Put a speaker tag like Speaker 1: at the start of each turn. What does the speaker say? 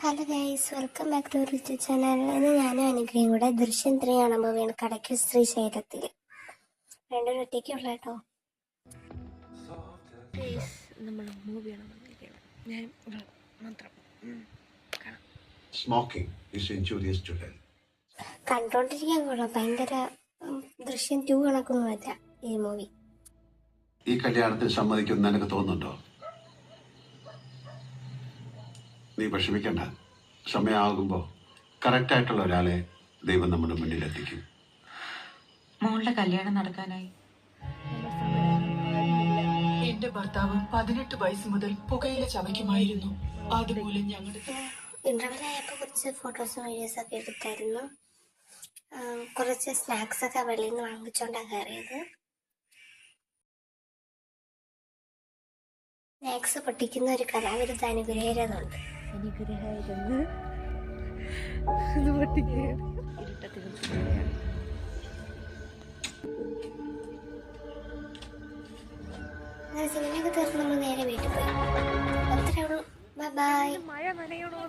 Speaker 1: Hello guys, welcome back to rich channel. ഇന്ന് ഞാനും അനുഗ്രഹം കൂടെ ദൃശ്യം 3 കാണാൻ പോവുകയാണ്. കടയ്ക്കൽ ശ്രീശൈലത്തിൽ രണ്ടും ഒറ്റയ്ക്കുള്ള കേട്ടോ.
Speaker 2: നമ്മൾ മൂവിയാണ് വന്നിരിക്കുന്നത്. ഞാൻ മാത്രം
Speaker 3: Smoking is injurious to health.
Speaker 1: കണ്ടോണ്ടിരിക്കാൻ കൊള്ളാം. ഭയങ്കര ദൃശ്യം 2 കണക്കൊന്നുമല്ല ഈ മൂവി.
Speaker 3: ഈ കല്യാണത്തിൽ സമ്മതിക്കുമെന്ന് നിനക്ക് തോന്നുന്നുണ്ടോ? നീ വിഷമിക്കണ്ട. സമയമാകുമ്പോൾ കറക്റ്റായിട്ടുള്ള ഒരാളെ ദൈവം നമ്മുടെ മുന്നിലെത്തിക്കും.
Speaker 4: മോളുടെ കല്യാണം നടക്കാനായി
Speaker 5: എന്റെ ഭർത്താവ് 18 വയസ്സ് മുതൽ പുകയില ചവയ്ക്കുമായിരുന്നു. അതുമൂലം ഞങ്ങളുടെ
Speaker 1: ഇന്റർവെല്ലായപ്പോൾ കുറച്ച് ഫോട്ടോസും വീഡിയോസും ഒക്കെ എടുത്തായിരുന്നു. കുറച്ച് സ്നാക്സ് ഒക്കെ വെളിയിൽ നിന്ന് വാങ്ങിച്ചോണ്ടാണ് കയറിയത്. സ്നാക്സ് പൊട്ടിക്കുന്ന ഒരു കലാവിരുദ്ധ അനുഗ്രഹീരതുണ്ട്. സിനിമയൊക്കെ തീർന്ന് നമ്മൾ നേരെ വീട്ടിൽ പോയി. അത്രേ ഉള്ളൂ. Bye bye.
Speaker 2: മഴ നനയണോ?